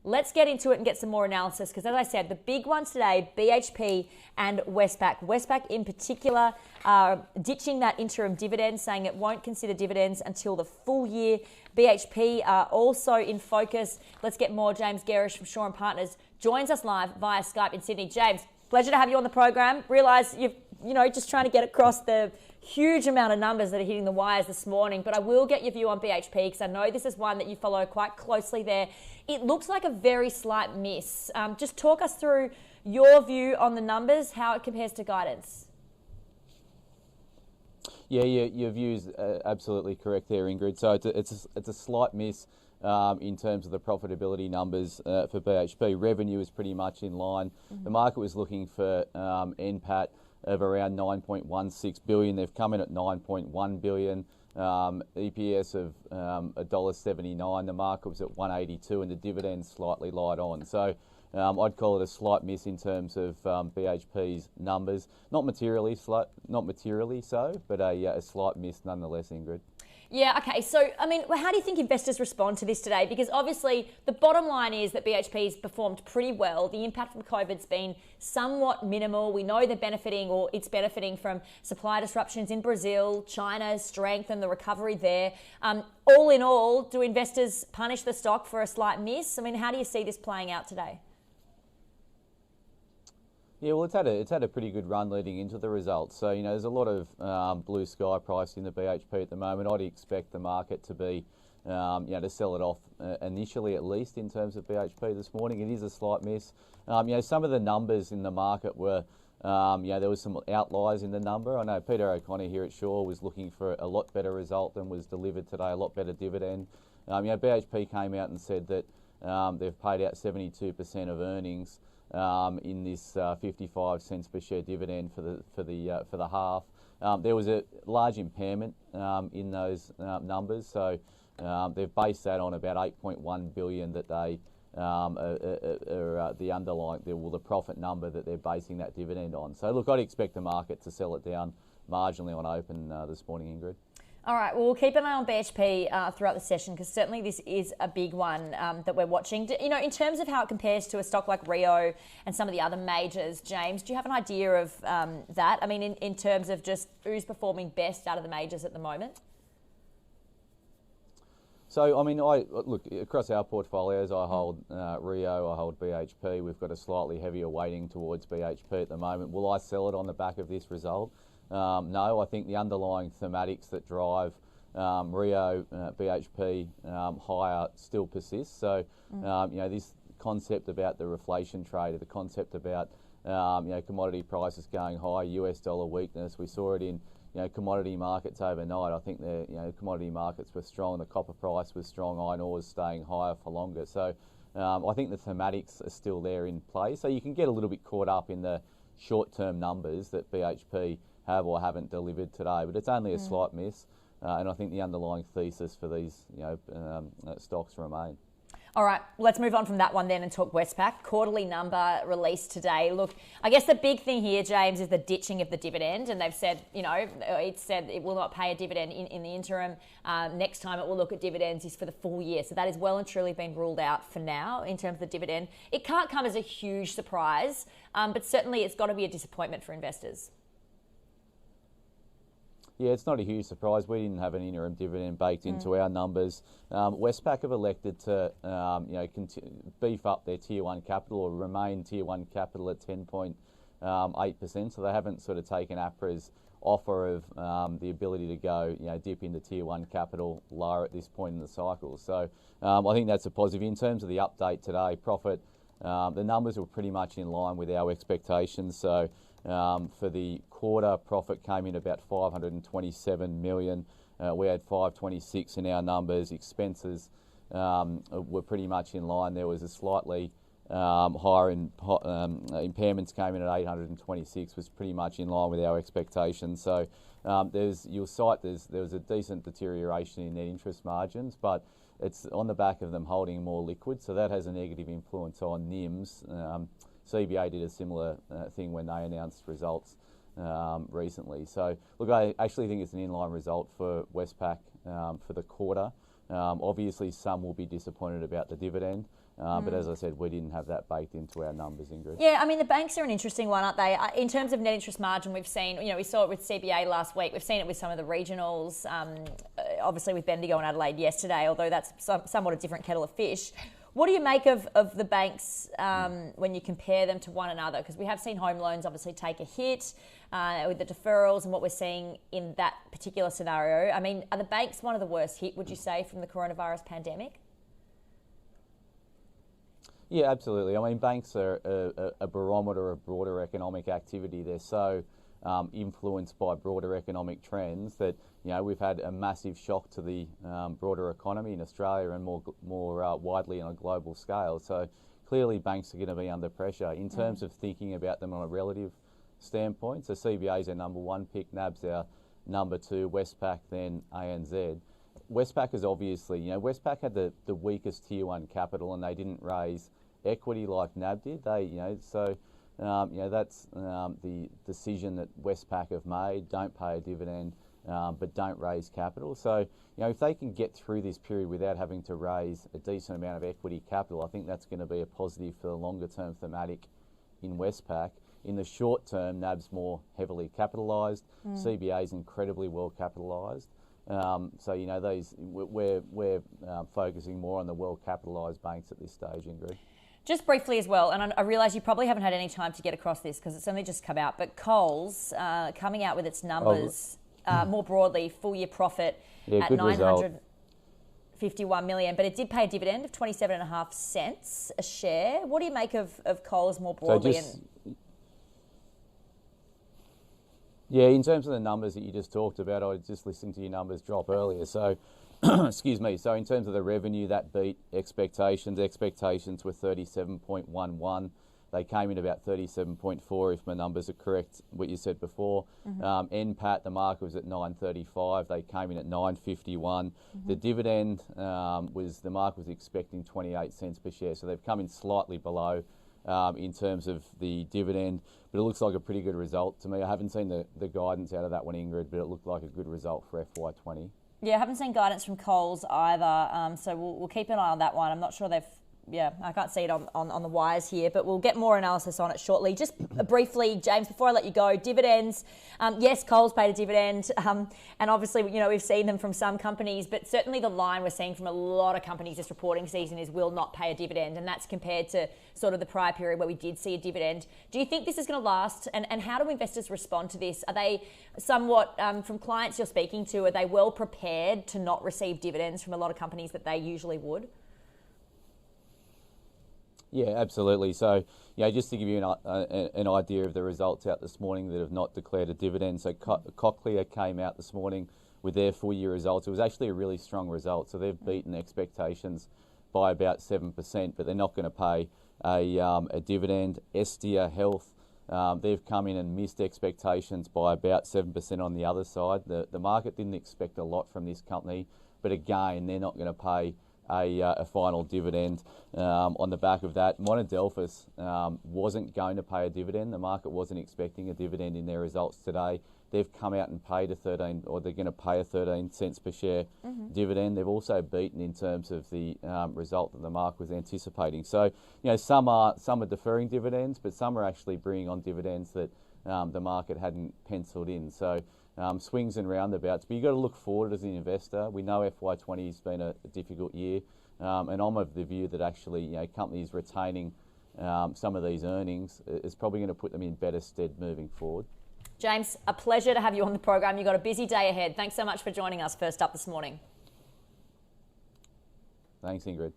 let's get into it and get some more analysis because, as I said, the big ones today, BHP and Westpac. Westpac in particular ditching that interim dividend, saying it won't consider dividends until the full year. BHP are also in focus. Let's get more. James Gerrish from Shaw and Partners joins us live via Skype in Sydney. James, pleasure to have you on the program. Realise you've, just trying to get across the huge amount of numbers that are hitting the wires this morning, but I will get your view on BHP because I know this is one that you follow quite closely there. It looks like a very slight miss. Just talk us through your view on the numbers, how it compares to guidance. Yeah, your view's absolutely correct there, Ingrid. So it's a slight miss in terms of the profitability numbers for BHP. Revenue is pretty much in line. Mm-hmm. The market was looking for NPAT of around 9.16 billion. They've come in at 9.1 billion. EPS of $1.79. The market was at 182, and the dividend's slightly light on. So I'd call it a slight miss in terms of BHP's numbers. Not materially so, but a slight miss nonetheless, Ingrid. Yeah, okay. So, how do you think investors respond to this today? Because obviously the bottom line is that BHP's performed pretty well. The impact from COVID's been somewhat minimal. We know they're benefiting, or it's benefiting from supply disruptions in Brazil, China's strength and the recovery there. All in all, do investors punish the stock for a slight miss? How do you see this playing out today? Yeah, well, it's had a pretty good run leading into the results. So, there's a lot of blue sky price in the BHP at the moment. I'd expect the market to be, to sell it off initially, at least in terms of BHP this morning. It is a slight miss. Some of the numbers in the market were, there was some outliers in the number. I know Peter O'Connor here at Shaw was looking for a lot better result than was delivered today, a lot better dividend. BHP came out and said that they've paid out 72% of earnings in this 55 cents per share dividend for the half. There was a large impairment in those numbers, so they've based that on about 8.1 billion that they the underlying the profit number that they're basing that dividend on. So look, I'd expect the market to sell it down marginally on open this morning, Ingrid. All right, well, we'll keep an eye on BHP throughout the session because certainly this is a big one that we're watching. In terms of how it compares to a stock like Rio and some of the other majors, James, do you have an idea of that? In terms of just who's performing best out of the majors at the moment? So, I look across our portfolios. I hold Rio, I hold BHP. We've got a slightly heavier weighting towards BHP at the moment. Will I sell it on the back of this result? No, I think the underlying thematics that drive Rio, BHP higher still persists. So, this concept about the reflation trade, or the concept about commodity prices going high, US dollar weakness, we saw it in commodity markets overnight. I think the commodity markets were strong, the copper price was strong, iron ore is staying higher for longer. So, I think the thematics are still there in play. So you can get a little bit caught up in the short-term numbers that BHP have or haven't delivered today, but it's only a slight miss, and I think the underlying thesis for these stocks remain. All right, let's move on from that one then and talk Westpac. Quarterly number released today. Look, I guess the big thing here, James, is the ditching of the dividend, and they've said, it said it will not pay a dividend in the interim. Next time it will look at dividends is for the full year. So that is well and truly been ruled out for now in terms of the dividend. It can't come as a huge surprise, but certainly it's got to be a disappointment for investors. Yeah, it's not a huge surprise. We didn't have an interim dividend baked into our numbers. Westpac have elected to beef up their Tier 1 capital, or remain Tier 1 capital at 10.8%. So they haven't sort of taken APRA's offer of the ability to go dip into Tier 1 capital lower at this point in the cycle. So I think that's a positive. In terms of the update today, profit, the numbers were pretty much in line with our expectations. So for the quarter, profit came in about 527 million. We had 526 in our numbers. Expenses were pretty much in line. There was a slightly higher impairments came in at 826, was pretty much in line with our expectations. So there was a decent deterioration in net interest margins, but it's on the back of them holding more liquid, so that has a negative influence on NIMs. CBA did a similar thing when they announced results recently. So, look, I actually think it's an inline result for Westpac for the quarter. Obviously, some will be disappointed about the dividend, But as I said, we didn't have that baked into our numbers, Ingrid. Yeah, I mean, the banks are an interesting one, aren't they? In terms of net interest margin, we've seen, we saw it with CBA last week. We've seen it with some of the regionals, obviously with Bendigo and Adelaide yesterday, although that's somewhat a different kettle of fish. What do you make of the banks when you compare them to one another? Because we have seen home loans obviously take a hit with the deferrals and what we're seeing in that particular scenario. I mean, are the banks one of the worst hit, would you say, from the coronavirus pandemic? Yeah, absolutely. I mean, banks are a barometer of broader economic activity. They're so influenced by broader economic trends that, we've had a massive shock to the broader economy in Australia and more widely on a global scale. So clearly banks are going to be under pressure. In terms of thinking about them on a relative standpoint, so CBA is our number one pick, NAB's our number two, Westpac then ANZ. Westpac is obviously, Westpac had the weakest tier one capital and they didn't raise equity like NAB did. That's the decision that Westpac have made. Don't pay a dividend, but don't raise capital. So, if they can get through this period without having to raise a decent amount of equity capital, I think that's going to be a positive for the longer term thematic in Westpac. In the short term, NAB's more heavily capitalised. CBA is incredibly well capitalised. We're focusing more on the well capitalised banks at this stage, Ingrid. Just briefly as well, and I realise you probably haven't had any time to get across this because it's only just come out, but Coles coming out with its numbers more broadly, full year profit at 951 million, but it did pay a dividend of 27.5 cents a share. What do you make of Coles more broadly? In terms of the numbers that you just talked about, I was just listening to your numbers drop earlier. So, excuse me. So in terms of the revenue, that beat expectations. Expectations were 37.11. They came in about 37.4, if my numbers are correct, what you said before. NPAT, the market was at 9.35. They came in at 9.51. The dividend the market was expecting 28 cents per share. So they've come in slightly below in terms of the dividend, but it looks like a pretty good result to me. I haven't seen the guidance out of that one, Ingrid, but it looked like a good result for FY20. Yeah, I haven't seen guidance from Coles either, so we'll keep an eye on that one. I'm not sure I can't see it on the wires here, but we'll get more analysis on it shortly. Just briefly, James, before I let you go, dividends. Yes, Coles paid a dividend, and obviously, we've seen them from some companies, but certainly the line we're seeing from a lot of companies this reporting season is will not pay a dividend, and that's compared to sort of the prior period where we did see a dividend. Do you think this is going to last, and how do investors respond to this? Are they somewhat, from clients you're speaking to, are they well prepared to not receive dividends from a lot of companies that they usually would? Yeah, absolutely. So, just to give you an idea of the results out this morning that have not declared a dividend. So, Cochlear came out this morning with their full year results. It was actually a really strong result. So, they've beaten expectations by about 7%, but they're not going to pay a dividend. Estia Health, they've come in and missed expectations by about 7% on the other side. The market didn't expect a lot from this company, but again, they're not going to pay a final dividend on the back of that. Monadelphous wasn't going to pay a dividend. The market wasn't expecting a dividend in their results today. They've come out and paid they're going to pay a 13 cents per share dividend. They've also beaten in terms of the result that the market was anticipating. So, some are deferring dividends, but some are actually bringing on dividends that the market hadn't penciled in. So, swings and roundabouts, but you've got to look forward as an investor. We know FY20 has been a difficult year, and I'm of the view that actually, companies retaining some of these earnings is probably going to put them in better stead moving forward. James, a pleasure to have you on the program. You've got a busy day ahead. Thanks so much for joining us first up this morning. Thanks, Ingrid.